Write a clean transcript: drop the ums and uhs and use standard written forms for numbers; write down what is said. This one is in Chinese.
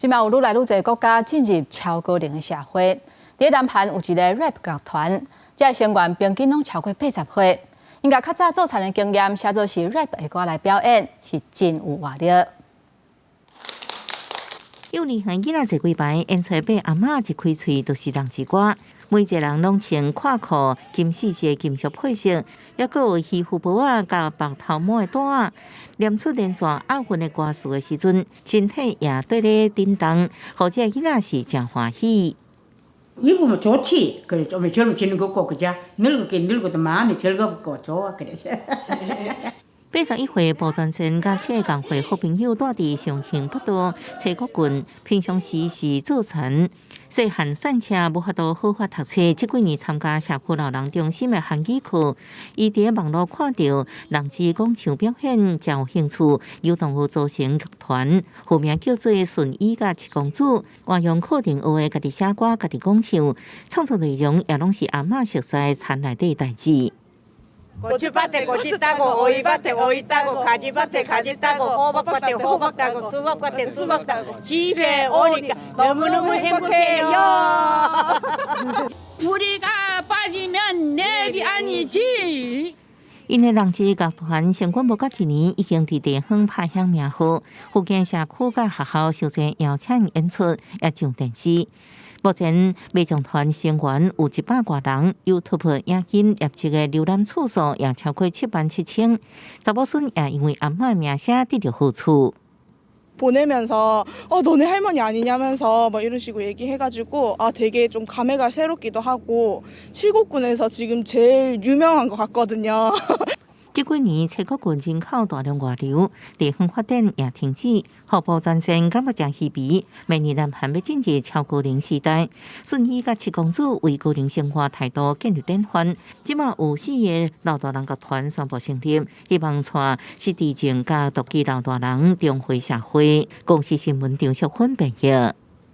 即卖有愈来愈侪国家进入超高龄的社会。伫南韩有一个 rap 乐团，这成员平均拢超过80岁。因甲较早做田的经验，写作是 rap 的歌来表演，是真有活力。幼儿园囡仔坐几排，演出被阿嬷一开喙就是人之歌。每一个人拢穿垮裤、金丝鞋、金属配色，还佫有渔夫帽啊、甲白头毛的带啊，念出连续押韵的歌词的时阵，身体也对咧震动，好这囡仔是真欢喜。 입으면 좋지. 그래 좀 젊어지는 것 같고 그자 늙었긴 늙어도 마음이 즐겁고 좋아 그래. 81岁保全生甲七个工会好朋友住伫上庆北道车国郡，平常时是做田，细汉散车无法度好好读册。这几年参加社区老人中心的韩语课，伊伫网络看到人之讲唱表演，真有兴趣，有同学组成乐团，户名叫做顺衣甲七公主，运用课程学的家己写歌、家己讲唱，创作内容也拢是阿嬷熟悉田内底代志。 고추밭에 고추 따고 오이밭에 오이 따고 가지밭에 가지 따고 호박밭에 호박 따고 수박밭에 수박 따고 집에 오니까 너무너무 행복해요. 우리가 빠지면 내비 아니지. 因的人之乐团成军无到一年，已经伫地方拍响名号，附近社区甲学校受侪邀请演出，也上电视。 目前，美将团成员有100多人 ，YouTube 影片业绩的浏览次数也超过77000。查某孙也因为阿嬷名声得到好处。 보내면서 너네 할머니 아니냐면서 막 이런 식으로 얘기해가지고 되게 좀 감회가 새롭기도 하고 칠곡군에서 지금 제일 유명한 것 같거든요. 这几年，七国郡人口大量外流，地方发展也停止。福保专线感觉真稀微，明年南韩要进入超高龄时代。顺义甲七公主为高龄生活态度建立典范。即马有4个老大人乐团宣布成立，希望带失智症甲独居老大人重回社会。公司新闻张淑芬报道。